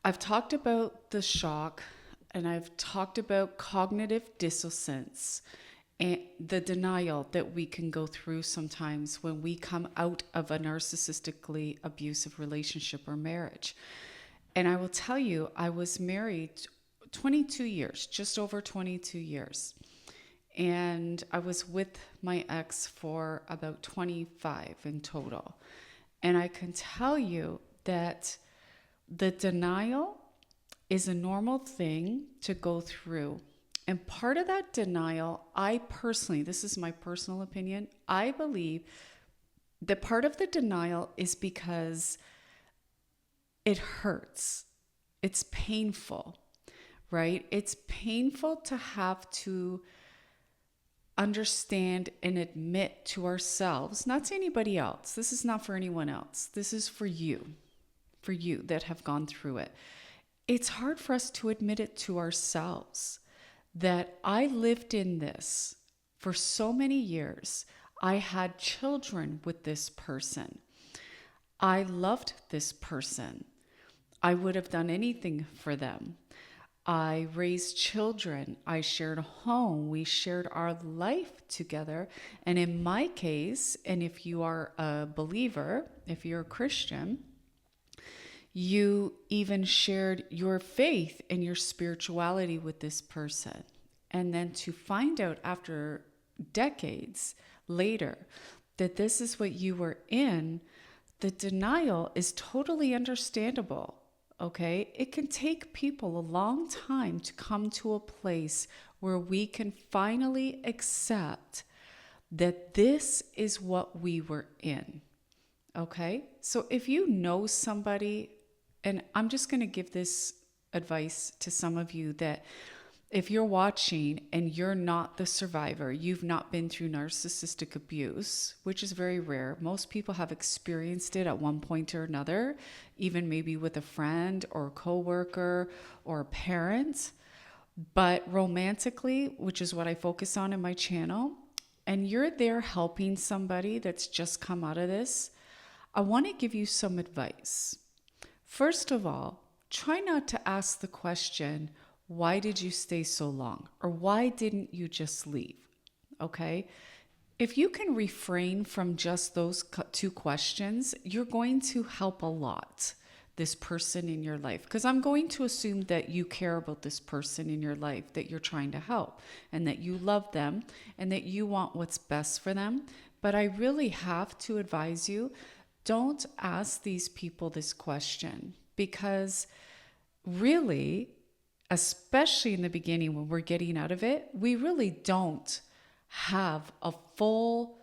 I've talked about the shock and I've talked about cognitive dissonance and the denial that we can go through sometimes when we come out of a narcissistically abusive relationship or marriage. And I will tell you, I was married 22 years, just over 22 years. And I was with my ex for about 25 in total. And I can tell you that the denial is a normal thing to go through. And part of that denial, I personally, this is my personal opinion, I believe that part of the denial is because it hurts. It's painful, right? It's painful to have to understand and admit to ourselves, not to anybody else. This is not for anyone else. This is for you that have gone through it. It's hard for us to admit it to ourselves that I lived in this for so many years. I had children with this person. I loved this person. I would have done anything for them. I raised children. I shared a home. We shared our life together. And in my case, and if you are a believer, if you're a Christian, you even shared your faith and your spirituality with this person. And then to find out after decades later that this is what you were in, the denial is totally understandable. Okay, it can take people a long time to come to a place where we can finally accept that this is what we were in. Okay, so if you know somebody, and I'm just going to give this advice to some of you, that if you're watching and you're not the survivor, you've not been through narcissistic abuse, which is very rare. Most people have experienced it at one point or another, even maybe with a friend or a coworker or a parent. But romantically, which is what I focus on in my channel, and you're there helping somebody that's just come out of this, I want to give you some advice. First of all, try not to ask the question, why did you stay so long? Or why didn't you just leave? Okay? If you can refrain from just those two questions, you're going to help a lot this person in your life. Because I'm going to assume that you care about this person in your life that you're trying to help, and that you love them, and that you want what's best for them. But I really have to advise you, don't ask these people this question, because really, especially in the beginning when we're getting out of it, we really don't have a full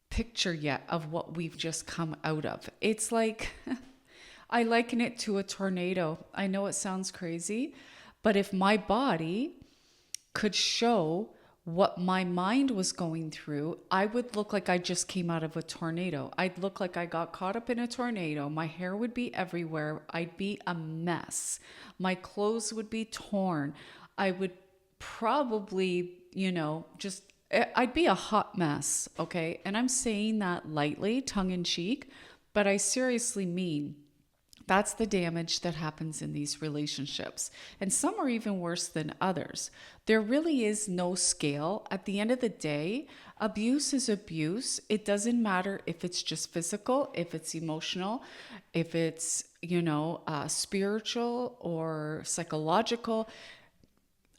picture yet of what we've just come out of. It's like, I liken it to a tornado. I know it sounds crazy, but if my body could show what my mind was going through, I would look like I just came out of a tornado. I'd look like I got caught up in a tornado. My hair would be everywhere. I'd be a mess. My clothes would be torn. I would probably, I'd be a hot mess, okay? And I'm saying that lightly, tongue in cheek, but I seriously mean that's the damage that happens in these relationships. And some are even worse than others. There really is no scale. At the end of the day, abuse is abuse. It doesn't matter if it's just physical, if it's emotional, if it's, spiritual or psychological.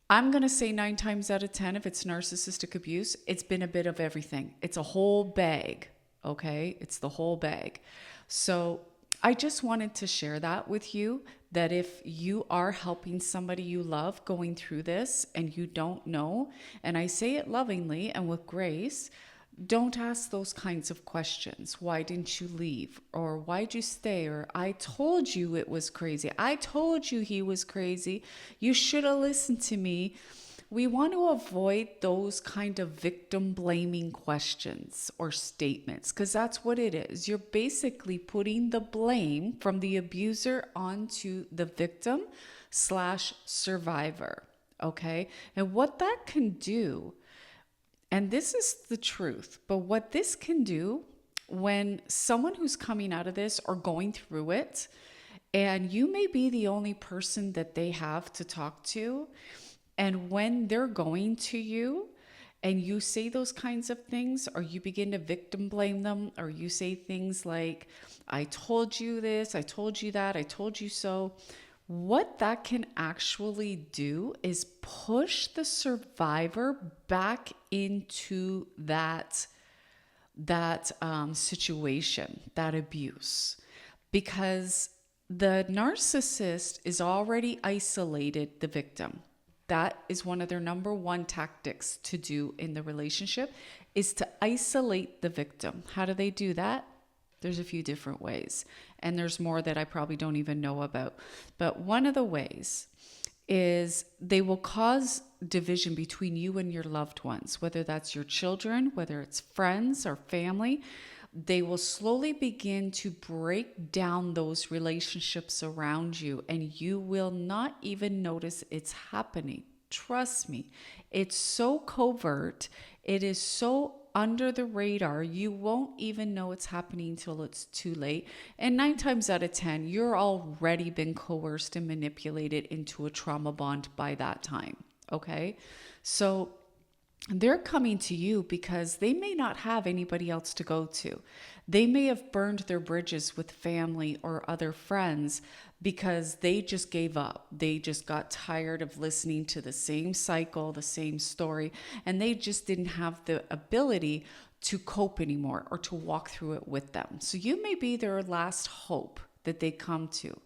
I'm going to say 9 times out of 10, if it's narcissistic abuse, it's been a bit of everything. It's a whole bag, okay? It's the whole bag. So I just wanted to share that with you, that if you are helping somebody you love going through this and you don't know, and I say it lovingly and with grace, don't ask those kinds of questions. Why didn't you leave? Or why'd you stay? Or I told you it was crazy. I told you he was crazy. You should have listened to me. We want to avoid those kind of victim blaming questions or statements, because that's what it is. You're basically putting the blame from the abuser onto the victim/survivor. Okay. And what that can do, and this is the truth, but what this can do when someone who's coming out of this or going through it, and you may be the only person that they have to talk to, and when they're going to you and you say those kinds of things, or you begin to victim blame them, or you say things like, I told you this, I told you that, I told you so, what that can actually do is push the survivor back into that situation, that abuse, because the narcissist is already isolated the victim. That is one of their number one tactics to do in the relationship, is to isolate the victim. How do they do that? There's a few different ways, and there's more that I probably don't even know about. But one of the ways is they will cause division between you and your loved ones, whether that's your children, whether it's friends or family. They will slowly begin to break down those relationships around you, and you will not even notice it's happening. Trust me, it's so covert. It is so under the radar. You won't even know it's happening till it's too late. And 9 times out of 10, you're already been coerced and manipulated into a trauma bond by that time. Okay. So they're coming to you because they may not have anybody else to go to. They may have burned their bridges with family or other friends because they just gave up. They just got tired of listening to the same cycle, the same story, and they just didn't have the ability to cope anymore or to walk through it with them. So you may be their last hope that they come to.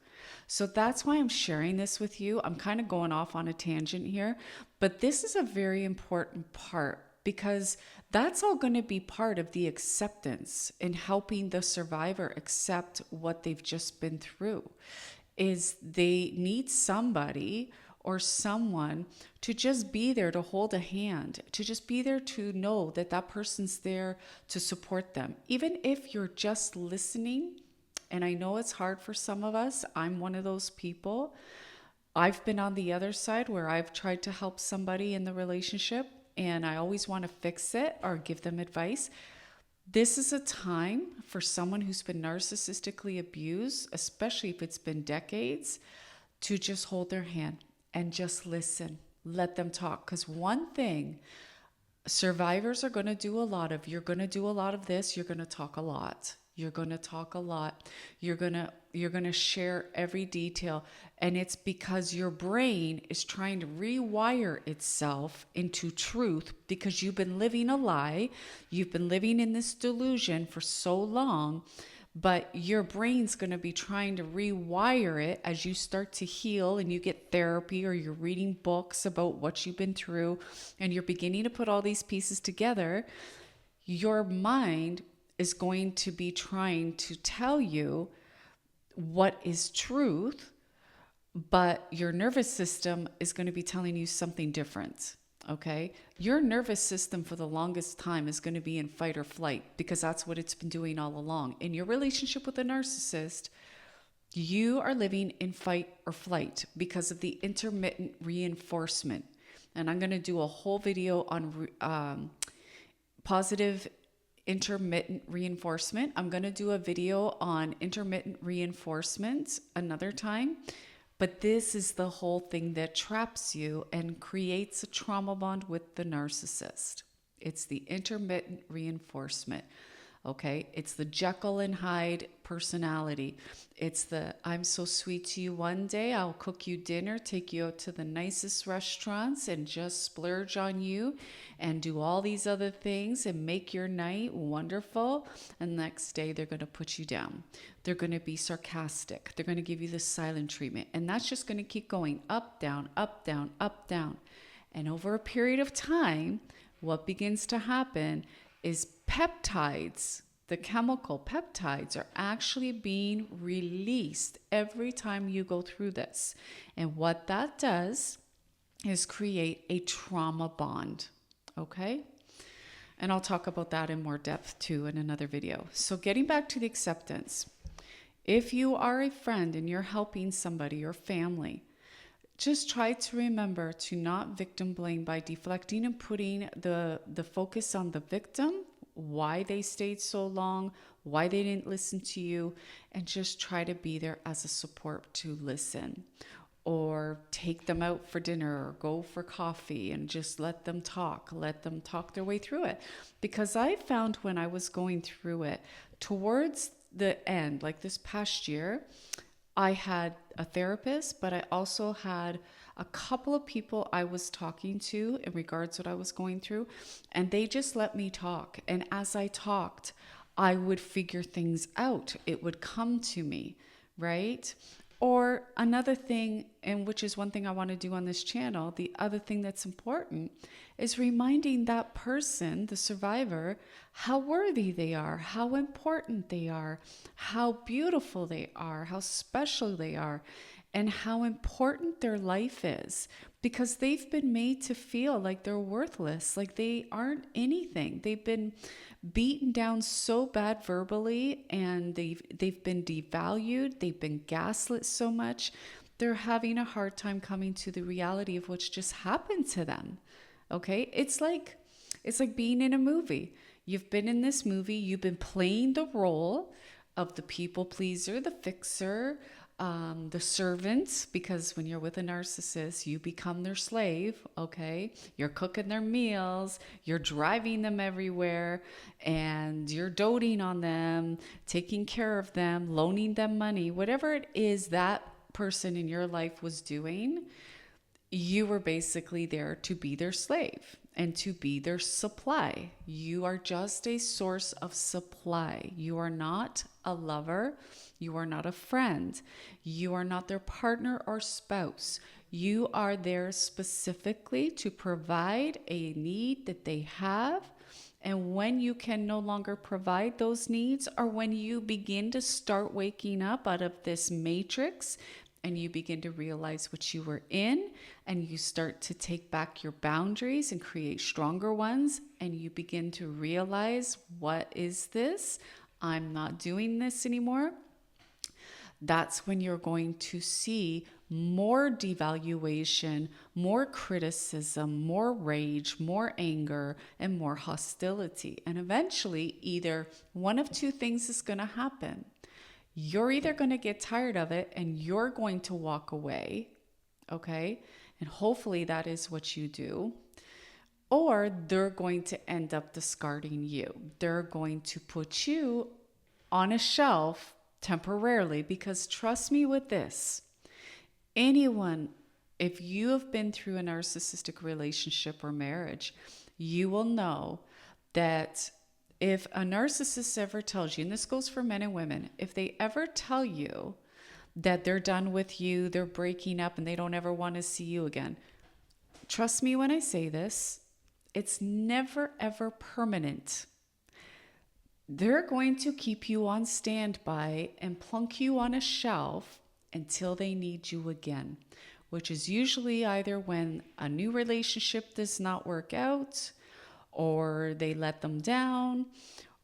So that's why I'm sharing this with you. I'm kind of going off on a tangent here, but this is a very important part, because that's all going to be part of the acceptance in helping the survivor accept what they've just been through. Is they need somebody or someone to just be there, to hold a hand, to just be there, to know that that person's there to support them. Even if you're just listening, and I know it's hard for some of us. I'm one of those people. I've been on the other side where I've tried to help somebody in the relationship, and I always want to fix it or give them advice. This is a time for someone who's been narcissistically abused, especially if it's been decades, to just hold their hand and just listen. Let them talk. Because one thing survivors are going to do a lot of, you're going to do a lot of this, you're going to talk a lot. You're going to talk a lot. You're going to share every detail. And it's because your brain is trying to rewire itself into truth, because you've been living a lie. You've been living in this delusion for so long, but your brain's going to be trying to rewire it as you start to heal and you get therapy, or you're reading books about what you've been through, and you're beginning to put all these pieces together. Your mind is going to be trying to tell you what is truth, but your nervous system is going to be telling you something different. Okay? Your nervous system for the longest time is going to be in fight or flight, because that's what it's been doing all along. In your relationship with a narcissist, you are living in fight or flight because of the intermittent reinforcement. And I'm going to do a whole video on positive intermittent reinforcement. I'm going to do a video on intermittent reinforcement another time, but this is the whole thing that traps you and creates a trauma bond with the narcissist. It's the intermittent reinforcement. Okay, it's the Jekyll and Hyde personality. It's the, I'm so sweet to you one day, I'll cook you dinner, take you out to the nicest restaurants and just splurge on you and do all these other things and make your night wonderful. And the next day they're going to put you down. They're going to be sarcastic. They're going to give you the silent treatment. And that's just going to keep going up, down, up, down, up, down. And over a period of time, what begins to happen is peptides, the chemical peptides, are actually being released every time you go through this. And what that does is create a trauma bond. Okay? And I'll talk about that in more depth too in another video. So getting back to the acceptance. If you are a friend and you're helping somebody or family, just try to remember to not victim blame by deflecting and putting the focus on the victim, why they stayed so long, why they didn't listen to you, and just try to be there as a support to listen, or take them out for dinner or go for coffee and just let them talk their way through it. Because I found when I was going through it towards the end, like this past year, I had a therapist, but I also had a couple of people I was talking to in regards to what I was going through, and they just let me talk. And as I talked, I would figure things out. It would come to me, right? Or another thing, and which is one thing I want to do on this channel, the other thing that's important is reminding that person, the survivor, how worthy they are, how important they are, how beautiful they are, how special they are, and how important their life is, because they've been made to feel like they're worthless, like they aren't anything. They've been beaten down so bad verbally, and they've been devalued, they've been gaslit so much. They're having a hard time coming to the reality of what's just happened to them. Okay? It's like being in a movie. You've been in this movie, you've been playing the role of the people pleaser, the fixer, the servant, because when you're with a narcissist, you become their slave, okay? You're cooking their meals, you're driving them everywhere, and you're doting on them, taking care of them, loaning them money, whatever it is that person in your life was doing. You were basically there to be their slave and to be their supply. You are just a source of supply. You are not a lover. You are not a friend. You are not their partner or spouse. You are there specifically to provide a need that they have. And when you can no longer provide those needs, or when you begin to start waking up out of this matrix, and you begin to realize what you were in, and you start to take back your boundaries and create stronger ones, and you begin to realize, what is this? I'm not doing this anymore. That's when you're going to see more devaluation, more criticism, more rage, more anger, and more hostility. And eventually, either one of two things is going to happen. You're either going to get tired of it and you're going to walk away, okay? And hopefully that is what you do. Or they're going to end up discarding you. They're going to put you on a shelf temporarily, because trust me with this, anyone, if you have been through a narcissistic relationship or marriage, you will know that if a narcissist ever tells you, and this goes for men and women, if they ever tell you that they're done with you, they're breaking up, and they don't ever want to see you again, trust me when I say this, it's never ever permanent. They're going to keep you on standby and plunk you on a shelf until they need you again, which is usually either when a new relationship does not work out, or they let them down,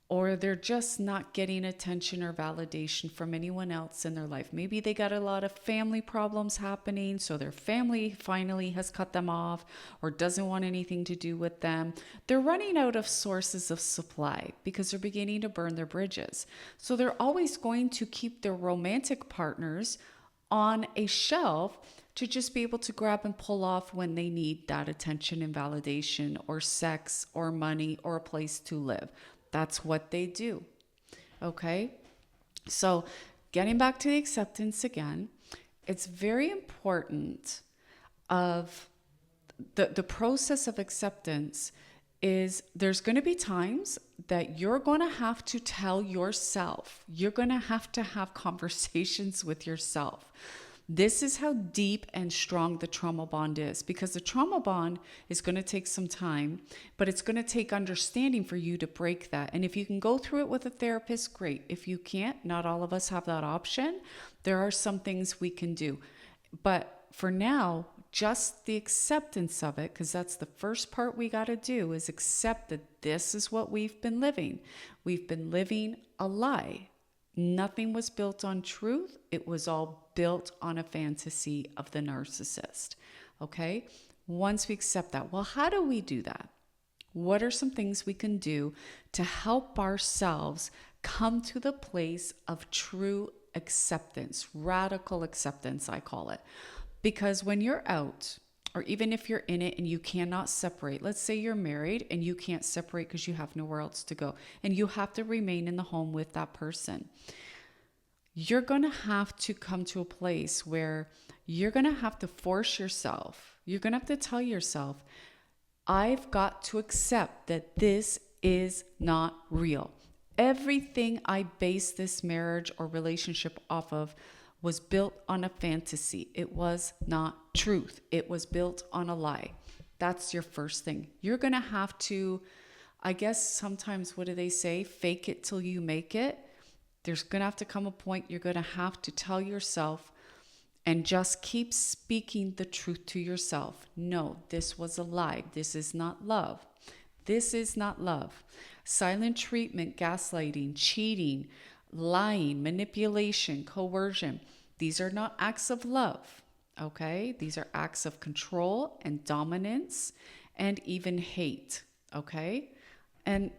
or they're just not getting attention or validation from anyone else in their life. Maybe they got a lot of family problems happening, so their family finally has cut them off or doesn't want anything to do with them. They're running out of sources of supply because they're beginning to burn their bridges. So they're always going to keep their romantic partners on a shelf to just be able to grab and pull off when they need that attention and validation, or sex, or money, or a place to live. That's what they do. Okay? So getting back to the acceptance again, it's very important of the process of acceptance is there's going to be times that you're going to have to tell yourself, you're going to have conversations with yourself. This is how deep and strong the trauma bond is, because the trauma bond is going to take some time, but it's going to take understanding for you to break that. And if you can go through it with a therapist, great. If you can't, not all of us have that option. There are some things we can do. But for now, just the acceptance of it, because that's the first part we got to do, is accept that this is what we've been living. We've been living a lie. Nothing was built on truth. It was all built on a fantasy of the narcissist. Okay? Once we accept that, well, how do we do that? What are some things we can do to help ourselves come to the place of true acceptance, radical acceptance, I call it? Because when you're out, or even if you're in it and you cannot separate, let's say you're married and you can't separate because you have nowhere else to go and you have to remain in the home with that person, you're going to have to come to a place where you're going to have to force yourself. You're going to have to tell yourself, I've got to accept that this is not real. Everything I base this marriage or relationship off of was built on a fantasy. It was not truth. It was built on a lie. That's your first thing. You're going to have to, I guess sometimes, what do they say? Fake it till you make it. There's going to have to come a point you're going to have to tell yourself and just keep speaking the truth to yourself. No, this was a lie. This is not love. This is not love. Silent treatment, gaslighting, cheating, lying, manipulation, coercion. These are not acts of love, okay? These are acts of control and dominance and even hate, okay? And,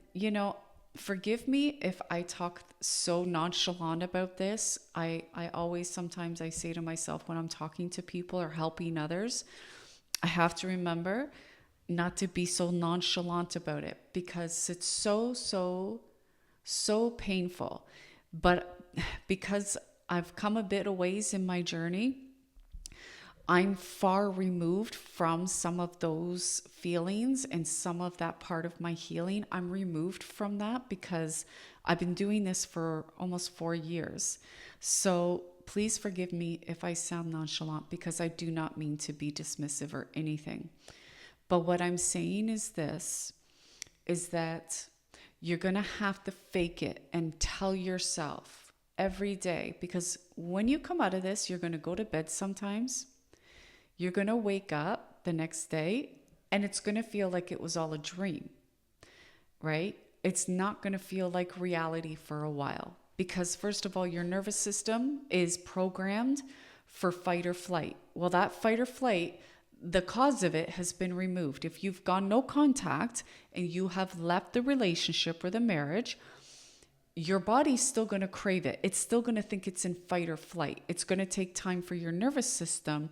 forgive me if I talk so nonchalant about this. I always, sometimes I say to myself when I'm talking to people or helping others, I have to remember not to be so nonchalant about it because it's so painful. But because I've come a bit of ways in my journey, I'm far removed from some of those feelings and some of that part of my healing. I'm removed from that because I've been doing this for almost 4 years. So please forgive me if I sound nonchalant because I do not mean to be dismissive or anything. But what I'm saying is this, is that you're going to have to fake it and tell yourself every day, because when you come out of this, you're going to go to bed sometimes. You're going to wake up the next day and it's going to feel like it was all a dream, right? It's not going to feel like reality for a while because, first of all, your nervous system is programmed for fight or flight. Well, that fight or flight, the cause of it has been removed. If you've gone no contact and you have left the relationship or the marriage, your body's still going to crave it. It's still going to think it's in fight or flight. It's going to take time for your nervous system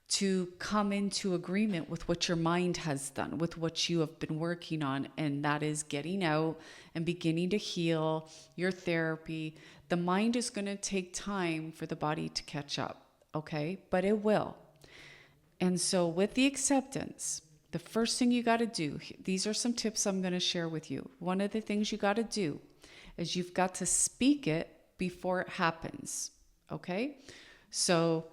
to come into agreement with what your mind has done, with what you have been working on, and that is getting out and beginning to heal, your therapy. The mind is going to take time for the body to catch up, okay? But it will. And so with the acceptance, the first thing you got to do, these are some tips I'm going to share with you. One of the things you got to do is you've got to speak it before it happens, okay? So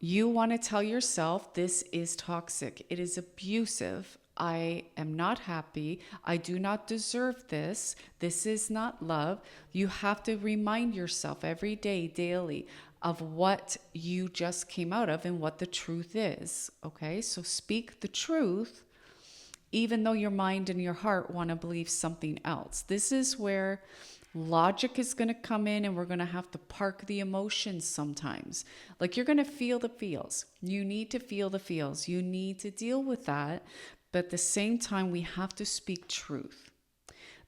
you want to tell yourself, this is toxic. It is abusive. I am not happy. I do not deserve this. This is not love. You have to remind yourself every day, daily, of what you just came out of and what the truth is. Okay, so speak the truth, even though your mind and your heart want to believe something else. This is where logic is going to come in and we're going to have to park the emotions sometimes. Like you're going to feel the feels. You need to feel the feels. You need to deal with that. But at the same time, we have to speak truth.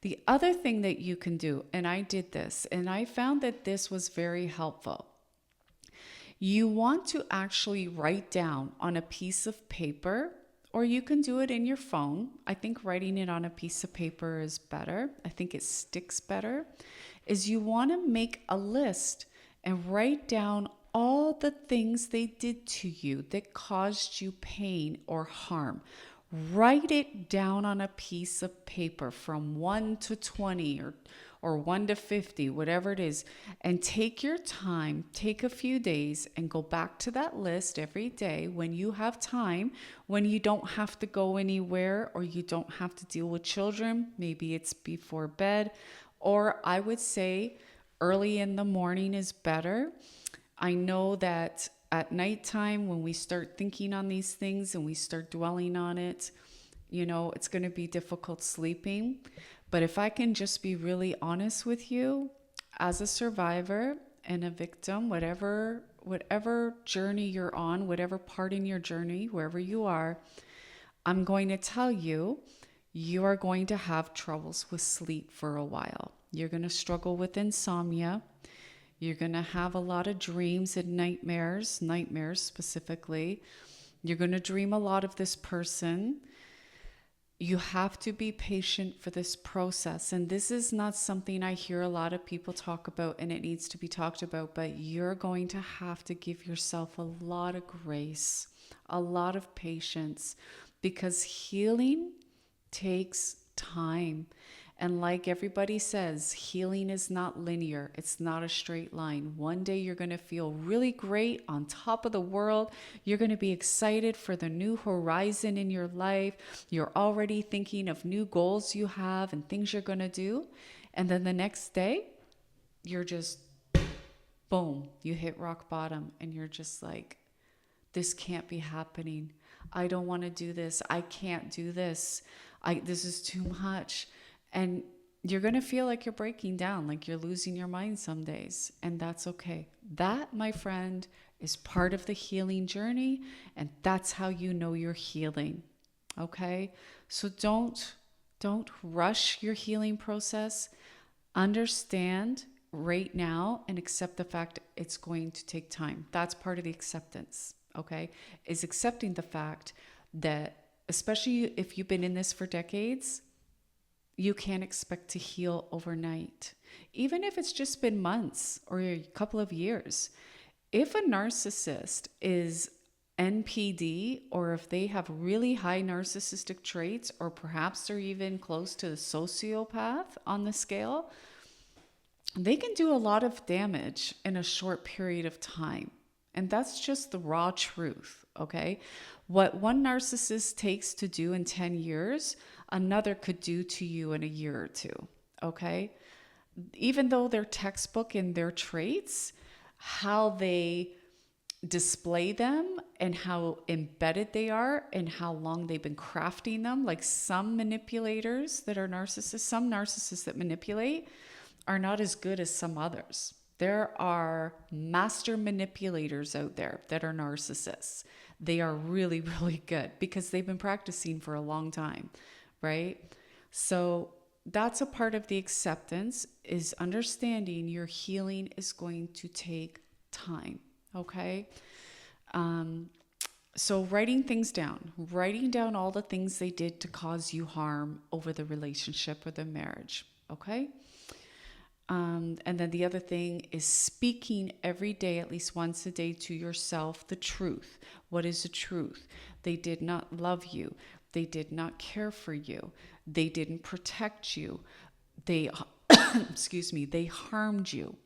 The other thing that you can do, and I did this, and I found that this was very helpful. You want to actually write down on a piece of paper, or you can do it in your phone. I think writing it on a piece of paper is better. I think it sticks better. Is you want to make a list and write down all the things they did to you that caused you pain or harm. Write it down on a piece of paper from 1 to 20 or 1 to 50, whatever it is, and take your time, take a few days and go back to that list every day when you have time, when you don't have to go anywhere or you don't have to deal with children. Maybe it's before bed, or I would say early in the morning is better. I know that at nighttime, when we start thinking on these things and we start dwelling on it, it's going to be difficult sleeping. But if I can just be really honest with you, as a survivor and a victim, whatever journey you're on, whatever part in your journey, wherever you are, I'm going to tell you, you are going to have troubles with sleep for a while. You're going to struggle with insomnia. You're going to have a lot of dreams and nightmares specifically. You're going to dream a lot of this person. You have to be patient for this process. And this is not something I hear a lot of people talk about, and it needs to be talked about, but you're going to have to give yourself a lot of grace, a lot of patience, because healing takes time. And like everybody says, healing is not linear. It's not a straight line. One day you're going to feel really great, on top of the world. You're going to be excited for the new horizon in your life. You're already thinking of new goals you have and things you're going to do. And then the next day, you're just, boom, you hit rock bottom and you're just like, this can't be happening. I don't want to do this. I can't do this. This is too much. And you're going to feel like you're breaking down, like you're losing your mind some days. And that's okay. That, my friend, is part of the healing journey. And that's how you know you're healing. Okay? So don't rush your healing process. Understand right now and accept the fact it's going to take time. That's part of the acceptance. Okay? Is accepting the fact that, especially if you've been in this for decades, you can't expect to heal overnight. Even if it's just been months or a couple of years. If a narcissist is NPD, or if they have really high narcissistic traits, or perhaps they're even close to the sociopath on the scale, they can do a lot of damage in a short period of time. And that's just the raw truth, okay? What one narcissist takes to do in 10 years, another could do to you in a year or two, okay? Even though they're textbook in their traits, how they display them and how embedded they are and how long they've been crafting them, like some manipulators that are narcissists, some narcissists that manipulate are not as good as some others. There are master manipulators out there that are narcissists. They are really, really good because they've been practicing for a long time, right? So that's a part of the acceptance, is understanding your healing is going to take time, okay? So writing down all the things they did to cause you harm over the relationship or the marriage, okay? And then the other thing is speaking every day, at least once a day, to yourself the truth. What is the truth? They did not love you. They did not care for you. They didn't protect you. They, they harmed you.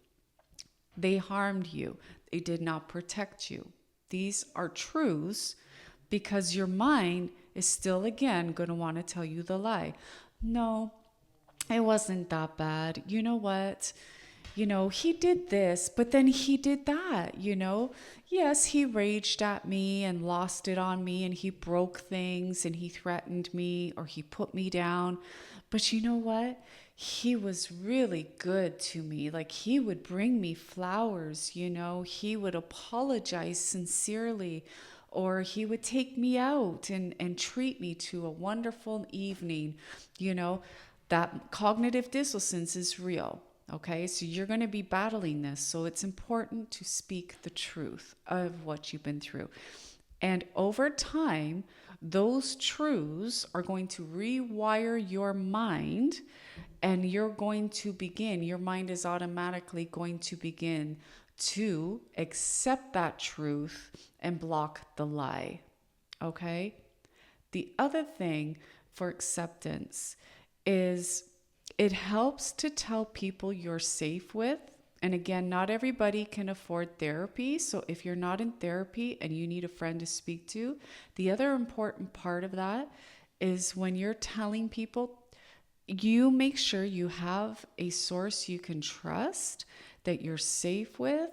They harmed you. They did not protect you. These are truths, because your mind is still, again, going to want to tell you the lie. No, it wasn't that bad. You know what? He did this, but then he did that, Yes, he raged at me and lost it on me, and he broke things and he threatened me or he put me down. But you know what? He was really good to me. Like, he would bring me flowers, he would apologize sincerely, or he would take me out and treat me to a wonderful evening. That cognitive dissonance is real. Okay, so you're going to be battling this. So it's important to speak the truth of what you've been through. And over time, those truths are going to rewire your mind, and your mind is automatically going to begin to accept that truth and block the lie. Okay? The other thing for acceptance is it helps to tell people you're safe with. And again, not everybody can afford therapy. So if you're not in therapy and you need a friend to speak to, the other important part of that is when you're telling people, you make sure you have a source you can trust, that you're safe with,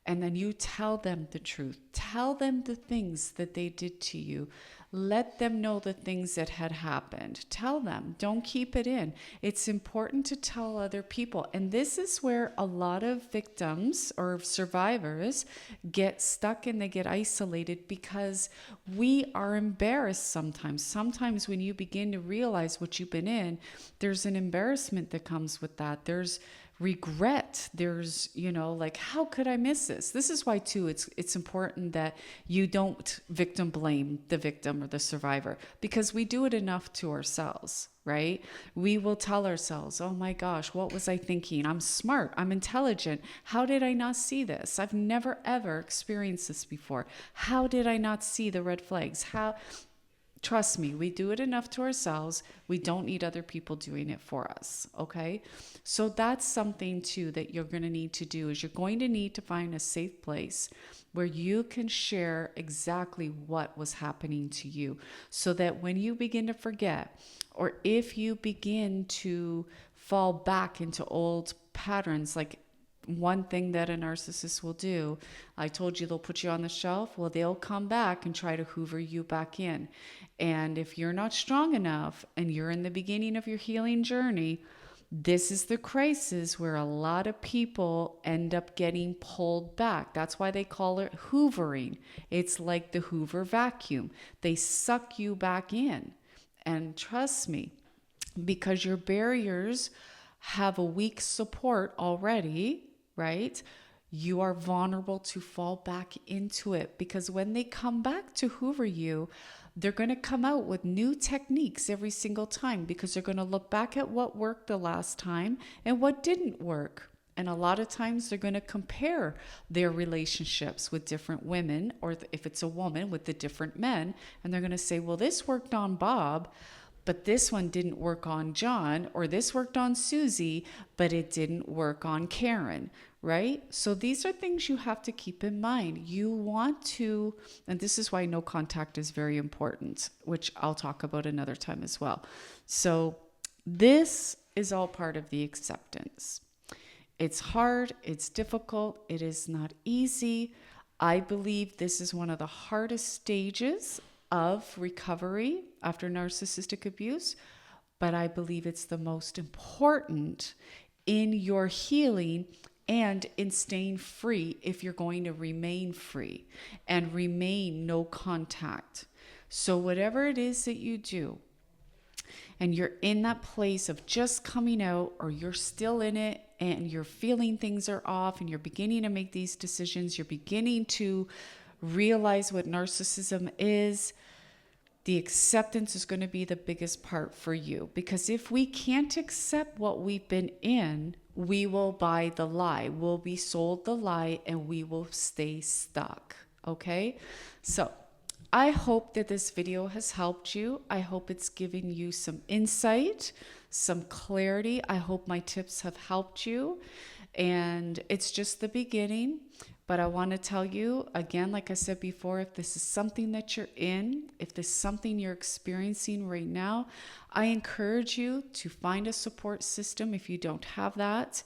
and then you tell them the truth. Tell them the things that they did to you. Let them know the things that had happened. Tell them. Don't keep it in. It's important to tell other people. And this is where a lot of victims or survivors get stuck and they get isolated because we are embarrassed sometimes. Sometimes when you begin to realize what you've been in, there's an embarrassment that comes with that. There's regret. There's, like, how could I miss this? This is why too, it's important that you don't victim blame the victim or the survivor, because we do it enough to ourselves, right? We will tell ourselves, oh my gosh, what was I thinking? I'm smart. I'm intelligent. How did I not see this? I've never ever experienced this before. How did I not see the red flags? Trust me, we do it enough to ourselves. We don't need other people doing it for us, okay? So that's something too that you're going to need to do, is you're going to need to find a safe place where you can share exactly what was happening to you, so that when you begin to forget, or if you begin to fall back into old patterns, like one thing that a narcissist will do, I told you they'll put you on the shelf. Well, they'll come back and try to hoover you back in. And if you're not strong enough and you're in the beginning of your healing journey, this is the crisis where a lot of people end up getting pulled back. That's why they call it hoovering. It's like the Hoover vacuum. They suck you back in. And trust me, because your barriers have a weak support already, right? You are vulnerable to fall back into it, because when they come back to hoover you, they're going to come out with new techniques every single time, because they're going to look back at what worked the last time and what didn't work. And a lot of times they're going to compare their relationships with different women, or if it's a woman, with the different men. And they're going to say, well, this worked on Bob, but this one didn't work on John, or this worked on Susie, but it didn't work on Karen, right? So these are things you have to keep in mind. You want to, and this is why no contact is very important, which I'll talk about another time as well. So this is all part of the acceptance. It's hard, it's difficult, it is not easy. I believe this is one of the hardest stages of recovery after narcissistic abuse, but I believe it's the most important in your healing and in staying free, if you're going to remain free and remain no contact. So whatever it is that you do, and you're in that place of just coming out, or you're still in it and you're feeling things are off and you're beginning to make these decisions, you're beginning to realize what narcissism is, the acceptance is going to be the biggest part for you. Because if we can't accept what we've been in, we will buy the lie. We'll be sold the lie and we will stay stuck. Okay? So I hope that this video has helped you. I hope it's given you some insight, some clarity. I hope my tips have helped you. And it's just the beginning. But I want to tell you, again, like I said before, if this is something that you're in, if this is something you're experiencing right now, I encourage you to find a support system. If you don't have that,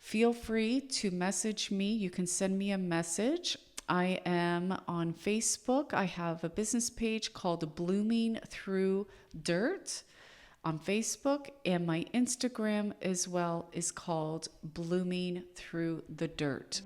feel free to message me. You can send me a message. I am on Facebook. I have a business page called Blooming Through Dirt on Facebook, and my Instagram as well is called Blooming Through the Dirt.